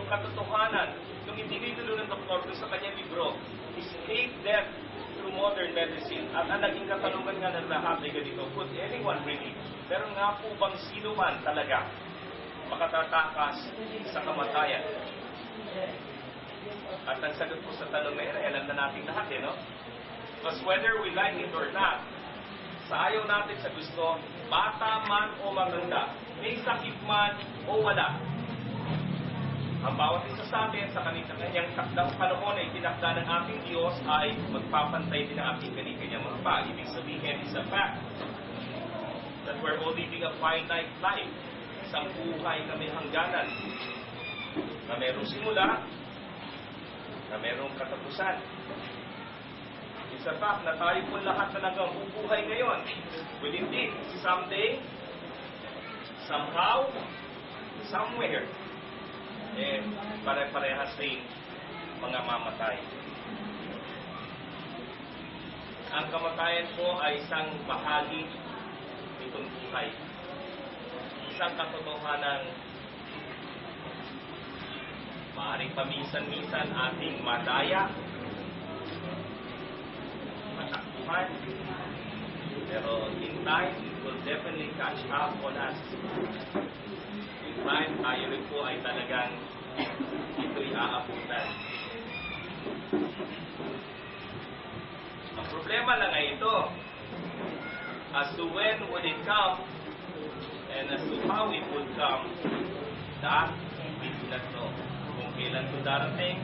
yung katotohanan, yung itininulo ng doktor doon sa kanyang libro, is hate death through modern medicine. At ang naging katanungan nga ng lahat ay ganito, could anyone really, pero nga po bang sino man talaga makatatakas sa kamatayan? At ang sagot po sa tanong na yun, alam na natin lahat no? Because whether we like it or not, sa ayaw natin sa gusto, bata man o maganda, may sakit man o wala, ang bawat isa sa atin sa kanyang takdang panahon ay tinakda ng ating Diyos ay magpapantay din ang ating kanyang mga pag. Ibig sabihin, is a fact that we're all living a finite life. Isang buhay na may hangganan, na mayroong simula, na mayroong katapusan. It's a fact na tayo po lahat na nagbubuhay ngayon will indeed someday, somehow, somewhere, pare-parehas rin mga mamatay. Ang kamatayan po ay isang bahagi nitong buhay. Isang katotohanan maaaring paminsan-minsan ating madaya, matakbuhan, pero in time, it will definitely catch up on us. In time, tayo rin po ay talagang ito'y aabutan. Ang problema lang ay ito, as to when would it come, and as to how it would come, that we do not know. Kung kailan ito darating,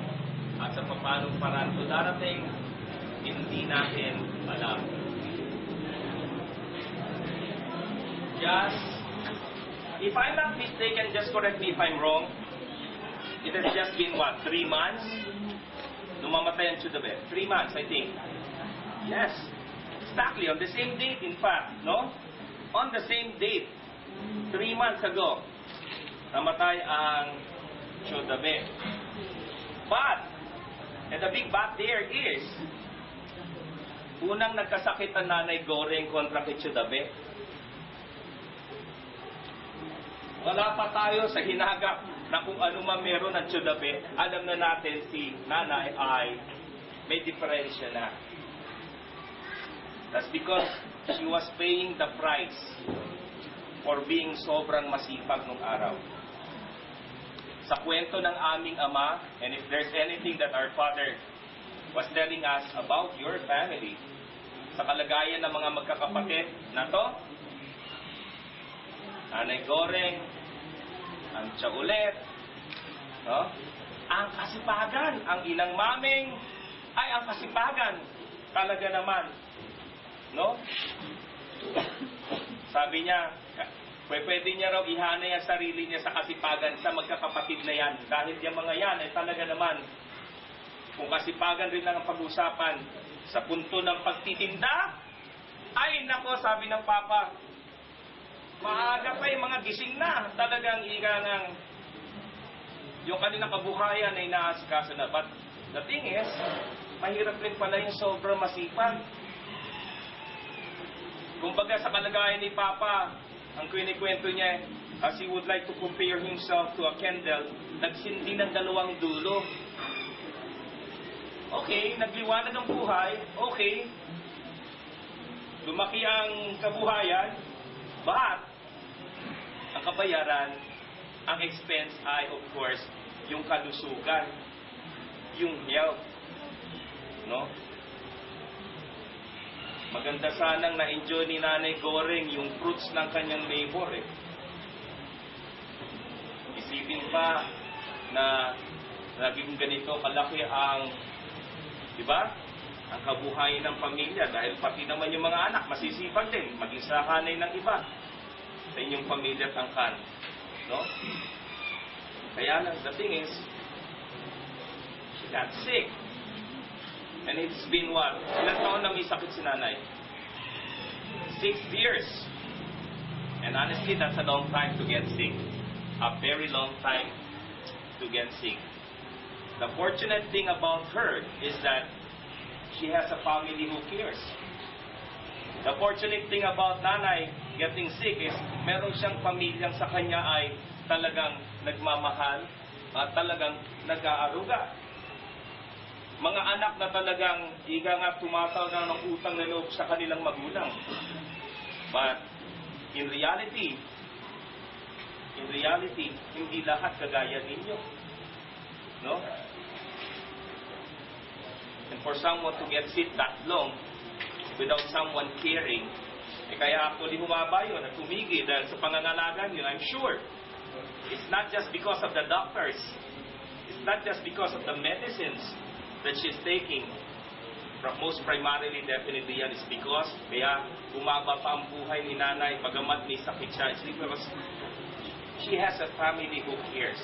at sa paanong paraan ito darating, hindi natin alam. Just, if I'm not mistaken, just correct me if I'm wrong, it has just been what, 3 months? Nung mamatay ang Chudabe. 3 months, I think. Yes. Exactly, on the same date, in fact, no? On the same date, 3 months ago, namatay ang Chudabe. But, and the big but there is, unang nagkasakit ang Nanay Goreng kontra kay Chudabe. Wala pa tayo sa hinagap na kung ano man meron ng Chudabe, alam na natin si Nanay ay may diferensya na. That's because she was paying the price for being sobrang masipag nung araw. Sa kwento ng aming ama, and if there's anything that our father was telling us about your family, sa kalagayan ng mga magkakapatid na to, Nanay Goreng, ang Chaulet, no? Ang kasipagan, ang inang Maming, ay ang kasipagan, talaga naman, no? Sabi niya, pwede niya raw ihanay ang sarili niya sa kasipagan sa magkakapatid na yan. Dahil yung mga yan ay talaga naman, kung kasipagan rin lang ang pag-usapan sa punto ng pagtitinda, ay nako, sabi ng Papa, maaga pa yung mga gising na, talagang ng yung kanilang kabuhayan ay naasikaso na. But the thing is, mahirap rin pala yung sobrang masipag. Kumbaga sa kalagayan ni Papa, ang kwento niya, as he would like to compare himself to a candle, nagsindi ng 2 dulo. Okay, nagliwanag ang buhay, okay. Lumaki ang kabuhayan, but ang kabayaran, ang expense ay of course, yung kalusugan, yung health, no? Maganda sanang na-enjoy ni Nanay Goreng yung fruits ng kanyang labor Isipin pa na naging ganito kalaki ang, di ba? Ang kabuhayan ng pamilya dahil pati naman yung mga anak masisipag din, maging sa hanay ng iba sa inyong pamilya at angkan. No? Kaya lang, the thing is, she got sick. And it's been what? Ilang taon na may sakit si Nanay? 6 years. And honestly, that's a long time to get sick. A very long time to get sick. The fortunate thing about her is that she has a family who cares. The fortunate thing about Nanay getting sick is meron siyang pamilyang sa kanya ay talagang nagmamahal, at talagang nag-aaruga. Mga anak na talagang iga nga tumataw na ng utang na loob sa kanilang magulang. But in reality, hindi lahat kagaya ninyo. No? And for someone to get sick that long without someone caring, kaya actually humaba yun at tumigil dahil sa pangangalaga niyo, I'm sure. It's not just because of the doctors. It's not just because of the medicines that she's taking. Most primarily, definitely yan is because kaya humaba pa ang buhay ni nanay pagamat may sakit siya. It's because she has a family who cares,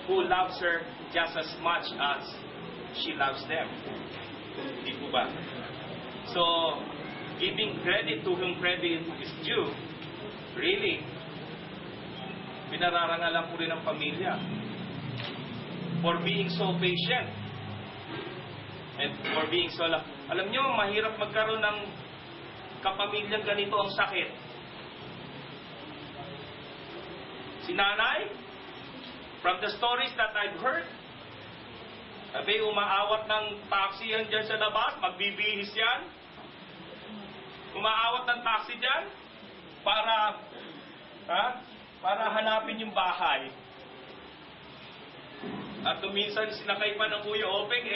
who loves her just as much as she loves them. Di po ba? So, giving credit to whom credit is due, really, pinararangalan ko rin ang pamilya for being so patient and for being so alam nyo, mahirap magkaroon ng kapamilyang ganito ang sakit. Si nanay, from the stories that I've heard, sabi, umaawat ng taxi yan dyan sa labas, magbibihis yan. Umaawat ng taxi dyan para hanapin yung bahay. At minsan sinakay pa ng Kuya Openg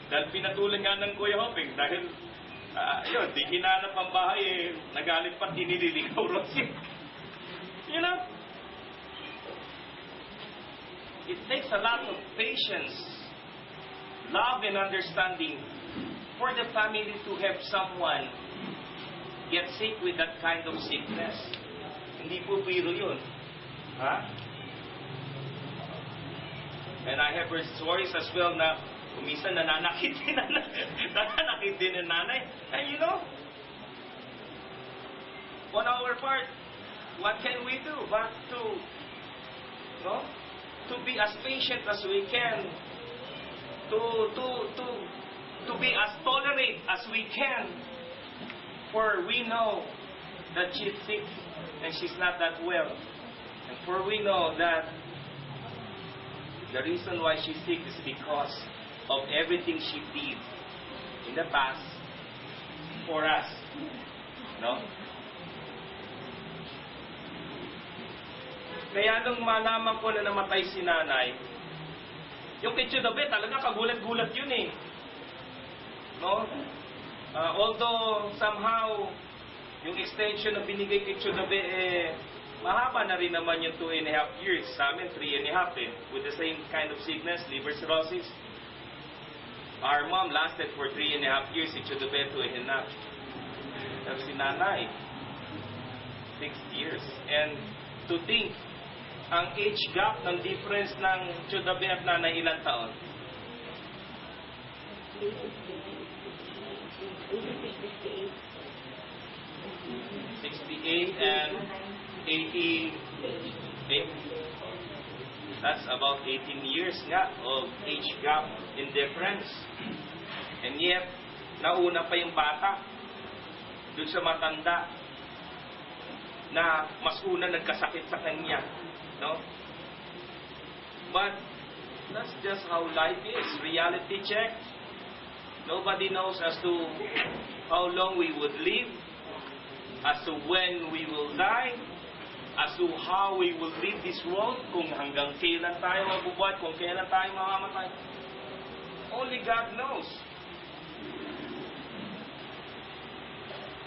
dahil pinatulan nga ng Kuya Openg dahil yun, di hinanap ang bahay nagalit pa dinililigaw rin siya. You know, it takes a lot of patience, love and understanding for the family to have someone get sick with that kind of sickness. Hindi po biro yun. Ha? And I have heard stories as well na minsan nananakit din ng nanay. And you know, on our part, what can we do but to be as patient as we can, to be as tolerant as we can, for we know that she's sick and she's not that well, and for we know that the reason why she's sick is because of everything she did in the past for us, no? Kaya nung malaman ko na namatay si nanay, yung kay Chudabe, talaga kagulat-gulat yun eh. No? Although somehow, yung extension na binigay kay Chudabe, mahaba na rin naman yung 2.5 years. Sa amin, 3.5 with the same kind of sickness, liver cirrhosis. Our mom lasted for 3.5 years, si Chudabe 2.5. Tapos si nanay, 6 years. And to think, ang age gap ng difference ng Chudabe at nanay ilang taon? 68 and 88. That's about 18 years nga of age gap in difference. And yet, nauna pa yung bata dun sa matanda na mas una nagkasakit sa kanya. No? But that's just how life is. Reality check. Nobody knows as to how long we would live, as to when we will die, as to how we will leave this world, kung hanggang kailan tayo mabubuhay, kung kailan tayo mamamatay. Only God knows.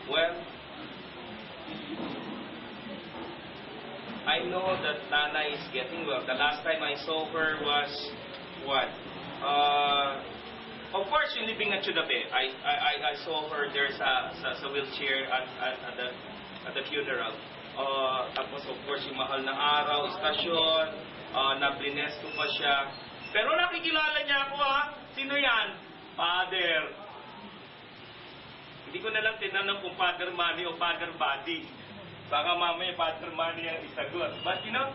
Well, I know that Nana is getting well. The last time I saw her was what? Of course, you're living at Chudabe. I saw her there sa wheelchair at the funeral. Tapos of course yung mahal na araw, istasyon, na-bless ko pa siya. Pero nakikilala niya ako ha. Sino yan? Father. Hindi ko na lang tinanong kung Father Manny o Father Buddy. Baka mamaya Father Manny ang isagot. But you know,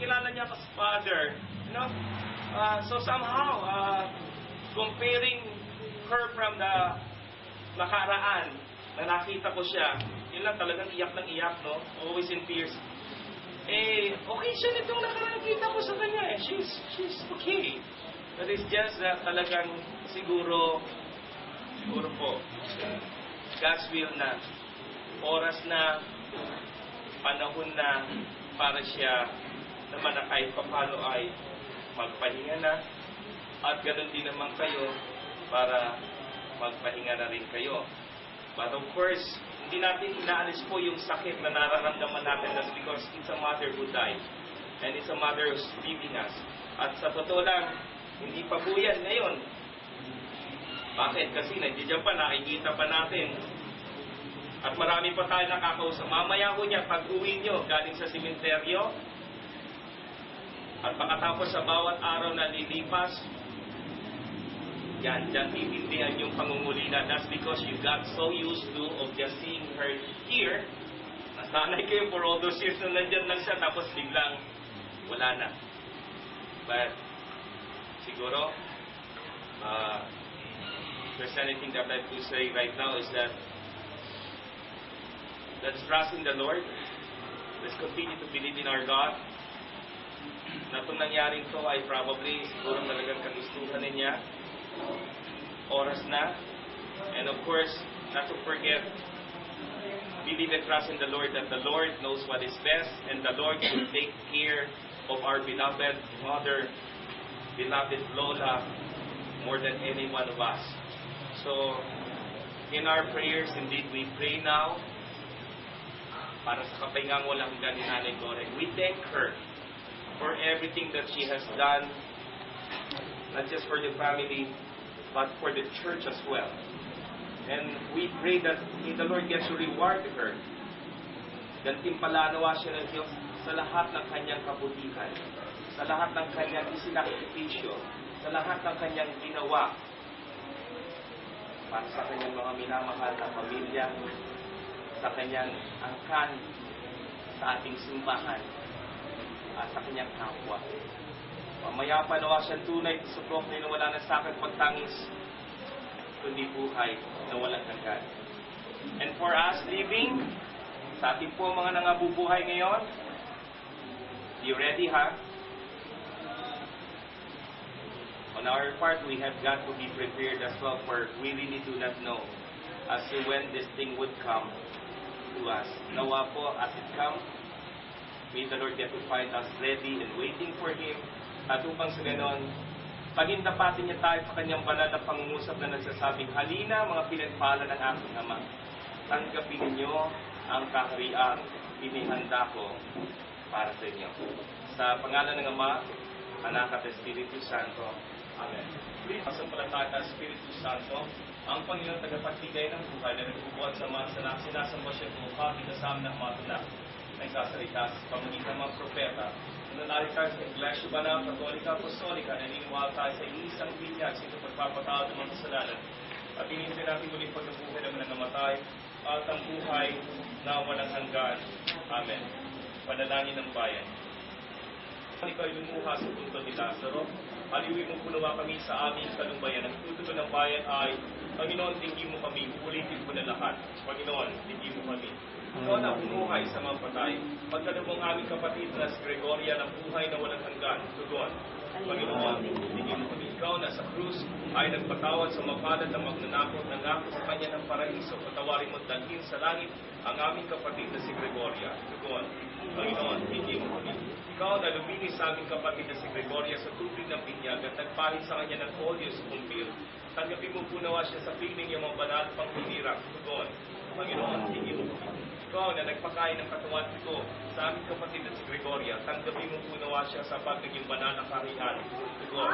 kilala niya ako sa Father. You know, so somehow, comparing her from the nakaraan, na nakita ko siya, yun lang talagang iyak ng iyak, no? Always in tears. minsan itong nakakita ko sa kanya eh. She's okay. But it's just that talagang siguro po, God's will na, oras na, panahon na, para siya naman na kahit papalo ay magpahinga na. At ganoon din naman kayo para magpahinga na rin kayo. But of course, hindi natin inaalis po yung sakit na nararamdaman natin. That's because it's a mother who died. And it's a mother who's leaving us. At sa totoo lang, hindi pa po yan ngayon. Bakit? Kasi nandiyan pa, nakikita pa natin. At marami pa tayo nakakausap. Mamaya ko niya, pag uwi nyo, galing sa simenteryo, at pagkatapos sa bawat araw na lilipas, yan, dyan titindihan yung pangungulina. That's because you got so used to of just seeing her here. Nasanay kayo for all those years na nandyan lang siya, tapos biglang wala na. But, siguro, there's anything that I'd like to say right now is that let's trust in the Lord. Let's continue to believe in our God. Na itong nangyaring to ay probably siguro talagang kagustuhan niya. Oras na. And of course, not to forget, believe and trust in the Lord that the Lord knows what is best and the Lord will take care of our beloved mother, beloved Lola, more than any one of us. So, in our prayers, indeed, we pray now para sa kapahingang walang hanggan ni Nanay Gore. We thank her for everything that she has done, not just for the family, but for the church as well. And we pray that the Lord gets to reward her. Gantimpalanawa siya ng Diyos sa lahat ng kanyang kabutihan, sa lahat ng kanyang isinakripisyo, sa lahat ng kanyang ginawa para sa kanyang mga minamahal na pamilya, sa kanyang angkan, sa ating simbahan, at sa kanyang kapwa. Mamaya pa nawa siyang tunay sa suprok na wala na sa akin pagtangis, kundi buhay na walang hanggan. And for us living, sa ating po mga nangabubuhay ngayon, be ready ha? On our part, we have got to be prepared as well, for we really do not know as to when this thing would come to us. Nawa po, as it comes, may the Lord get to find us ready and waiting for Him. At upang sa ganon, pagindapatin niya tayo sa kanyang banal na pangungusap na nagsasabing, halina mga pinagpala ng aking Ama, tanggapin ninyo ang kahariang inihanda ko para sa inyo. Sa pangalan ng Ama, Anak at Espiritu Santo. Amen. Please, masampalataya sa Espiritu Santo, ang Panginoon tagapagbigay ng buhay na nagbubuhat sa mga sinasamba siya kumupati kasama ng mga tunak na nagsasalita sa pamagitan ng mga propeta. Nananalig tayo sa Iglesia Banal, Katolika, Apostolika, naniniwala tayo sa isang binyag sa ito pagpapatawad ng mga kasalanan. At inintay natin muling pagkabuhay ng mga namatay at ang buhay na walang hanggan. Amen. Panalangin ng bayan. Ikaw ay lumuha sa punto ni Lazaro. Aliwin mo punawa kami sa aming kalumbayan. Ang tututo ng bayan ay, Panginoon, tingin mo kami, ulitin ko na lahat. Panginoon, tingin mo kami. Ikaw na bumuhay sa mga patay. Pagkalubong aming kapatid na si Gregoria ng buhay na walang hanggan. Tugon, Panginoon, tingin mo kami. Ikaw na sa krus ay nagpatawad sa mapalad na magnanakot ng ako sa kanya ng paraiso. Patawarin mo dalhin sa langit ang aming kapatid na si Gregoria. Tugon, Panginoon, tingin mo kami. Ikaw na luminis sa aming kapatid na si Gregoria sa tubig ng binyag at nagpalit sa kanya ng olyo sa kumpir. Tanggapin mo po nawa siya sa piling yung mga banal pang hinirang. Tugon, Panginoon, tingin mo kami. Ikaw na nagpakain ng katawan ito sa aming kapatid na si Gregoria. Tanggapin mo po nawa siya sa pagiging banal ng kaharian. Tugon,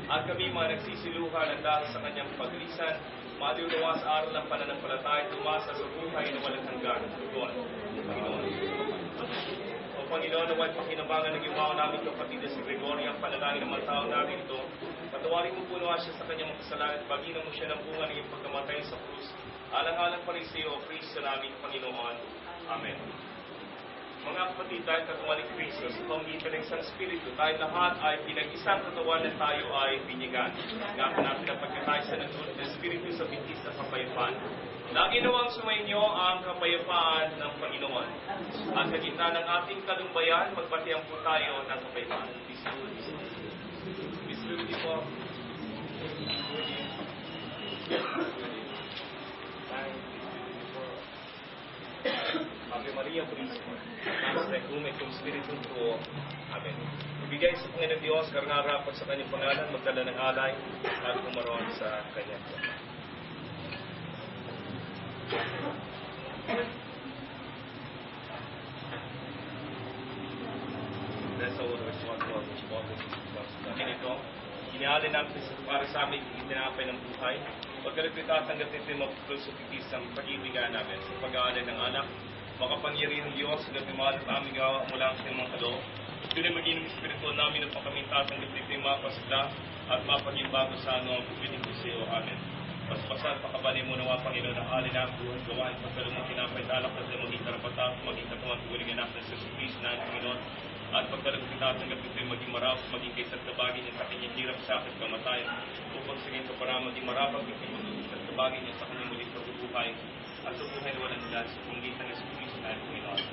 at kami mga nagsisiluhan at dahil sa kanyang paglisan, maliwnawa sa araw ng pananampalataya, tumasa sa buhay na walang hanggan. Tugon, Panginoon. O Panginoon, naway pakinabangan ng imaw namin kapatid na si Gregoria, ang panalangin ng mga tao namin ito. Patawarin mo po nawa siya sa kanyang makasalanan at baginan mo siya ng bunga ng iyong pagkamatay sa krus. Alang-alang pa rin sa iyo, o Kristo namin, Panginoon. Amen. Mga kapatid, dahil katawan ni Kristo, sa pamagitan ng isang Espiritu, tayo lahat ay pinag-isang katawan na tayo ay binyagan. Gagawin natin ang pagkatay sa nagsulot ng Espiritu sa bintis sa kapayapaan. Lagi nawang sumainyo ang kapayapaan ng Panginoon. At sa gitna ng ating kalumbayan, magpatiyang po tayo ng kapayapaan. Bisluti po. Ave Maria Purísima, Mas Requiem et cum Spiritum Tuo. Amen. Ibigay sa Panginoon Diyos, karnarapat sa kanyang pangalan, magdala ng alay, at umaroon sa kanyang pangalan. Nasa oras ganito, inialin natin para sa amin yung tinapay ng buhay. Pagkalipit tatanggap nito yung mapagpulsupikis ng pag-ibigan namin sa pag-aalin ng anak, makapangyarihan ng Diyos na timahal at aming gawa mula sa mga kaloob. Doon ay maging espiritual namin upang kami tatanggap nito yung mapasla at mapaging bago sa ano ang pupiling ko sa iyo. Amen. Paspasan, pakabali mo nawa, Panginoon, ang alin ang gawain pagkalumang tinapay talak at maging karapatan, maging katuwang tuguling anak ng Jesucristo na Panginoon. At pagkalumang tinatanggap nito yung maging marap, maging kaysat kabagin niya sa kanyang hirap sa akin kamatayan. Upang sa ganito para maging marapag, maging magkaysat kabagin niya sa kanyang muling pagbubuhay. At sa buhay na walang dahil sa panggitan ng Jesucristo na Panginoon.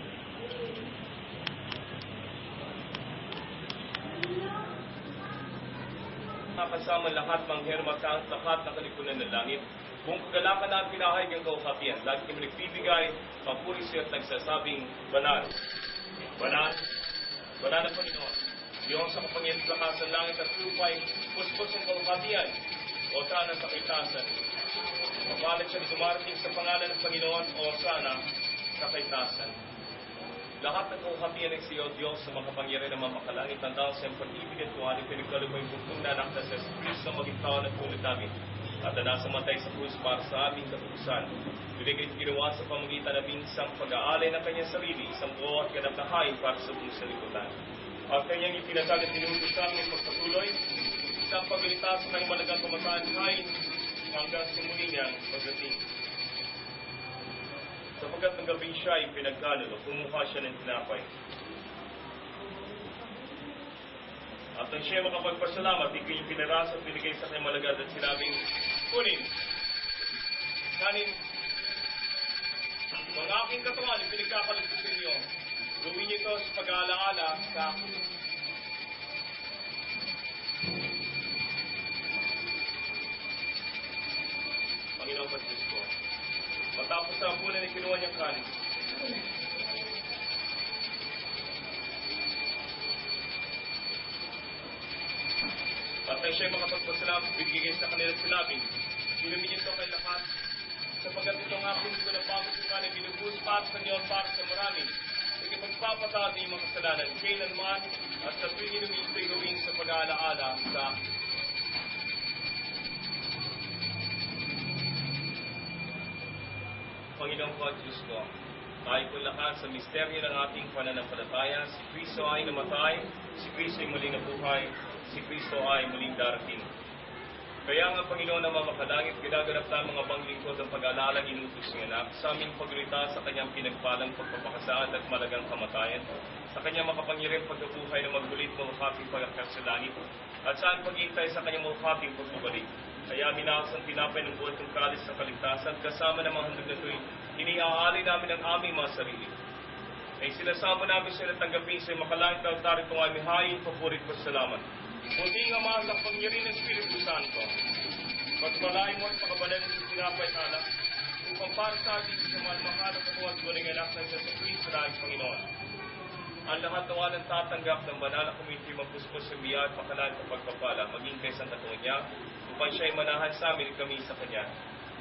Nakasama lahat ng hermatang, lahat ng kalipunan ng langit. Kung kagalakan na ang pinahayag ang kauhatian, lagi kami nagbibigay, papurisi at nagsasabing, banal. Banal. Banal ng Panginoon. Diyos sa kapangyarihan sa lakas ng langit at lupay, puspos ang kauhatian, o sana sa kaitasan. Mapalit siya dumarating sa pangalan ng Panginoon, o sana sa kaitasan. Lahat ng kauhatian ng siyo, Diyos, sa makapangyarihan ng mamakalangit, tandang sa iyong pag-ibig at kuhanin, pinagkalubay yung bukong na anak na sa Kristo maging tao ng pulot namin. At na nasa matay sa krus para sa aming katutusan. Binigay ginawa sa pamagitan ng minsang pag-aalay ng kanyang sarili, isang buo at ganap na hain para sa buong sanlibutan. At kanyang itinatag at tinutos sa aming pagpatuloy, isang paglitasan ng malagang pamataan hain hanggang sa muli niyang pagdating. Sapagkat ng gabing siya ay pinagkanulo, kumuha siya ng tinapay. At nang siya makapagpasalamat, ikaw yung pinaras at binigay sa kanyang malagad at sinabing, kunin, kanin, ang aking katawan, pinagkakaluto sa inyo. Gawin niyo ito sa pag-aalaala sa akin. Panginoon Francisco, matapos sa hapunan ay kinuha niyang kanin. At nang siya'y makapagpasalamat, binigay sa kanila sinabing, inumin niyo ito kay lahat, sapagkat itong aking ko ng pangit sa kanin, binubuhos para sa inyo at para sa marami. Ikipagpapatawad niyo mga kasalanan, kailanman, at sa tuwing inumin ito'y gawin sa pag-aalaala sa akin. Panginoong ko at Diyos ko, tayo po lahat sa misteryo ng ating pananampalataya, si Kristo ay namatay, si Kristo ay muling nabuhay, si Kristo ay muling darating. Kaya nga Panginoon na mamakalangit, ginaganap na mga panglingkod ang pag-aalalang inutos niya anak sa aming paglita sa kanyang pinagpalang pagpapakasaad at malagang kamatayan, sa kanyang makapangyarihang pagkabuhay na magbulit mo makating pagkakas sa langit, at saan paghintay sa kanyang makating pagbubalik. Kaya minakas ang tinapay ng buwan ng kalis ng kaligtasan, kasama ng mga handog na ito'y iniaali namin ang aming mga sarili. Ay sinasama namin sila tanggapin sa makalangit na altar itong aming hain, papurit ko salamat. Muling Ama sa pangyarihan ng Espiritu Santo, pagpalain mo at pakabalan ng tinapay at alak, upang para sa ating sa mahal at katawan at guling anak ng Jesucristo na ang Panginoon. Ang lahat ng walang tatanggap ng banal na community magpuspos sa biya at pakalaan sa pagpapala, maging kaysang katawan niya, upang siya ay manahan sa amin kami sa Kanya.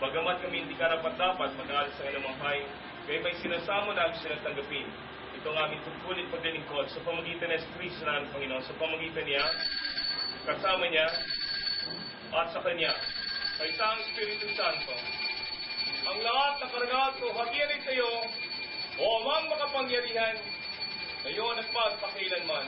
Bagamat kami hindi karapat-dapat mag-aalis sa anumang hain, kaya may sinasamo namin silang tanggapin. Ito ang aming tungkulin paglilingkod sa pamagitan ng Kristo na ang Panginoon, sa pamagitan niya, kasama niya, at sa Kanya, sa isang Espiritu Santo. Ang lahat na karagad ko, hatiyan ay sa iyo, o Amang makapangyarihan, ngayon at magpakailanman.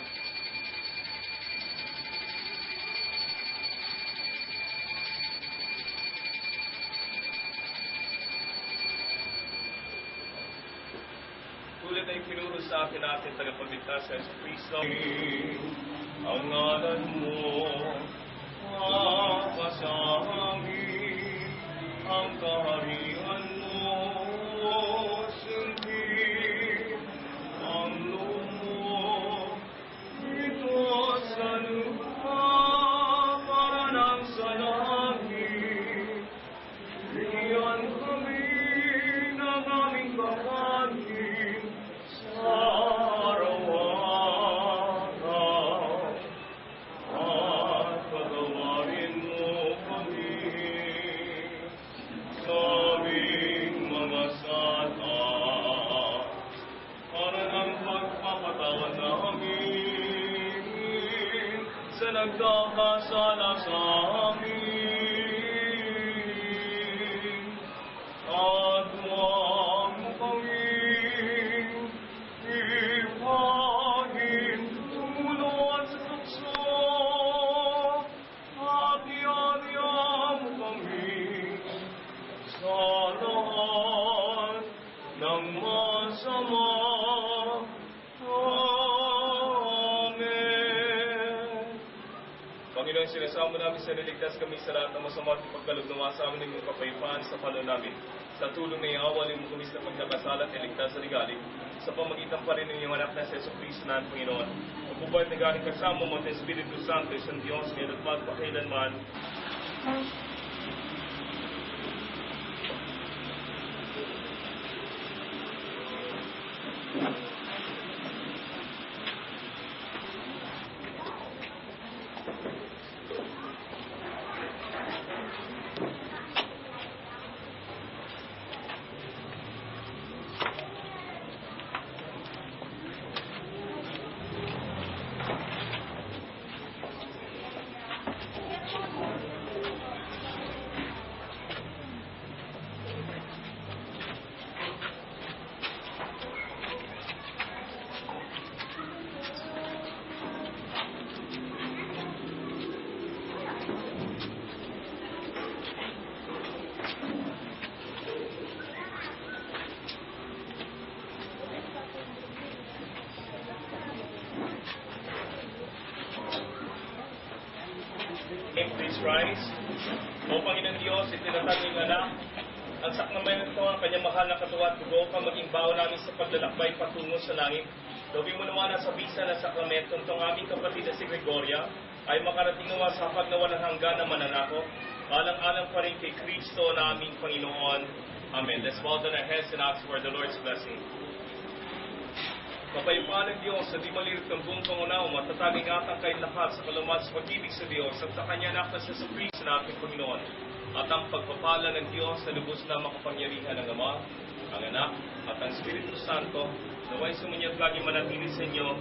Tulad ay pinuro sa akin natin tagapagligtas sa Jesucristo. Ang ngalan mo, mapasangin, ang kaharian mo, nagkakasala sa amin. At huwag mo kaming ipahin tulad sa tukso. At iyan mo kami sa lahat ng masama. Panginoon, sinasama namin sa niligtas kami sa lahat ng masama at ipagkalugnawa sa amin ng iyong kapayapaan sa panahon namin. Sa tulong na iawalin mo kami sa pagkakasala at iligtas sa ligalig, sa pamagitan pa rin ng iyong anak na si Jesucristo na Panginoon. Magbubuhat na galing kasama mo at Espiritu Santo, isang Diyos, ngayon at magpakailanman. Please rise. O Panginoon Diyos, itinatag ng anak, ang sakramento ang kanyang mahal na katawan at dugo upang maging baon namin sa paglalakbay patungo sa langit. Gawin mo naman ang sabisa ng sakramento itong aming kapatid na si Gregoria ay makarating naman sa hapag na walang hanggan na mananako. Alang-alang pa rin kay Kristo na aming Panginoon. Amen. Let's bow down our heads and ask for the Lord's blessing. Kapayapaan ng Diyos sa di malirit ng buong pangunaw, matatag ingatan kay lahat sa kalumat sa pag-ibig sa Diyos at sa Kanya anak na sa Jesucristo na ating Panginoon. At ang pagpapala ng Diyos na lubos na makapangyarihan ng Ama, ang Anak, at ang Espiritu Santo, naway sumunyag lagi manatili sa inyo,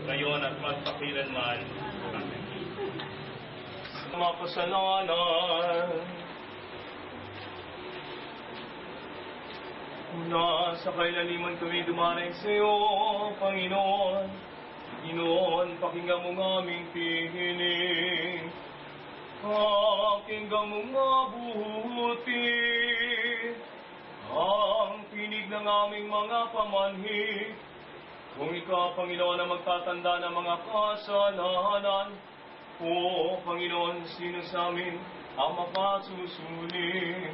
ngayon at magpakilanman. Amen. Sa mga kasalanan, na sa kailaliman kami dumaray sa iyo, Panginoon. Panginoon, pakinggan mo ng aming pihiling. Pakinggan mo mabuti ang pinig ng aming mga pamanhik. Kung ikaw, Panginoon, ang magtatanda ng mga kasalanan, o Panginoon, sino sa amin ang makasusuling?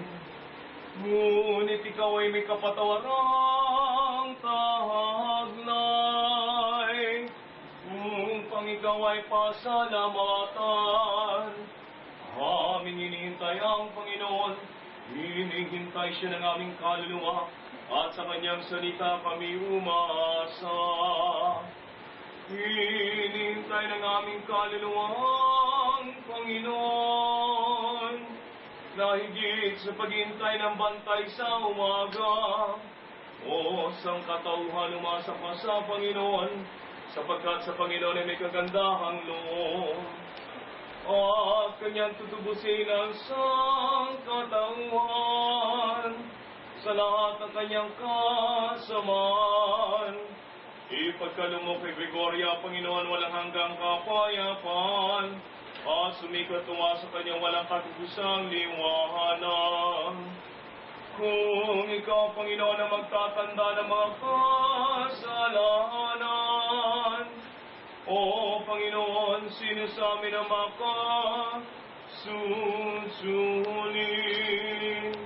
Ngunit ikaw ay may kapatawarang tahagnay, upang ikaw ay pasalamatan. Aming hinihintay ang Panginoon, hinihintay siya ng aming kaluluwa, at sa kanyang salita kami umasa. Hinihintay ng aming kaluluwa ang Panginoon, na higit sa paghintay ng bantay sa umaga, o sang katauhan umasa pa sa Panginoon, sapagkat sa Panginoon ay may kagandahang loob, at kanyang tutubusin ang sang katauhan sa lahat ng kanyang kasamaan. Ipagkaloob mo kay Gregoria, Panginoon, walang hanggang kapayapaan, at sumikat tunga sa kanyang walang katubusang liwanag. Kung ikaw, Panginoon, ang magtatanda ng mga kasalanan, o Panginoon, sino sa amin ang makasusuling?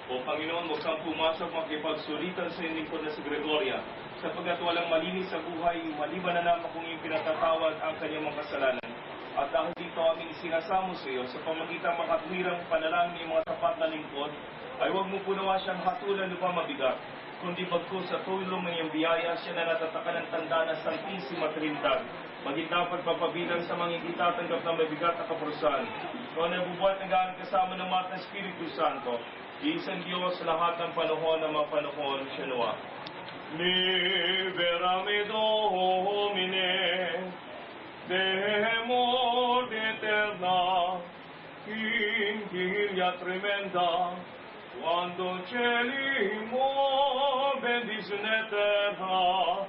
O Panginoon, huwag kang pumasok makipagsulitan sa iyong lingkod na si Gregoria, sapagkat walang malinis sa buhay, maliban na naman kung iyong pinatatawad ang kanyang mga kasalanan. At dahil dito aming isinasamo sa iyo, sa pamagitan makatwirang panalangin ng mga tapat na lingkod, ay huwag mo punawa siyang hatulan upang mabigat, kundi bagkus sa tulong ng iyong biyaya, siya na natatakan ng tanda ng Santisima Trinidad, maging dapat papabilang sa mga itatanggap ng mabigat na kaparusahan. Kung nabubuhat na galing kasama ng mga Espiritu Santo, isang Diyos sa lahat ng panahon na mga panahon, siya nawa. Liberame Domine, Demo vigilia tremenda, quando cieli bendice in terra,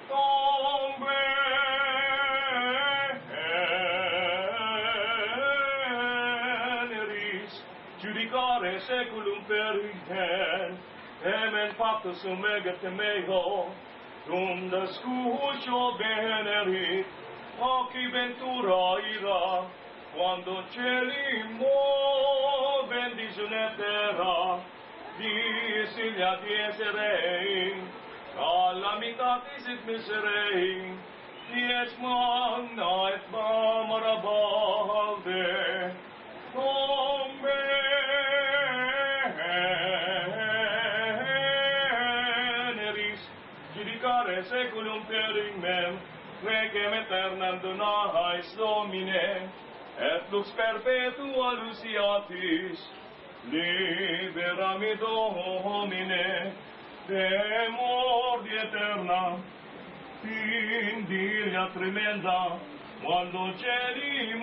tombe giudicare seculum perigen, emen factus omega temeo, dum discusio venerit, occhi ventura ira, quando cieli bendice in terra, disilia dieserei, calamitatis et miserei, dies magna et mamarabalde, tombe giudicare seculum perimem, regem aeternam donais Domine, et lux perpetua luciatis, libera me Domine, de morte eterna, vigilia tremenda, quando cieli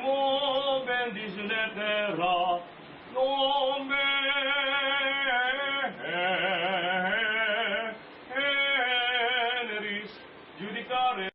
bendice in terra, non veneris giudicare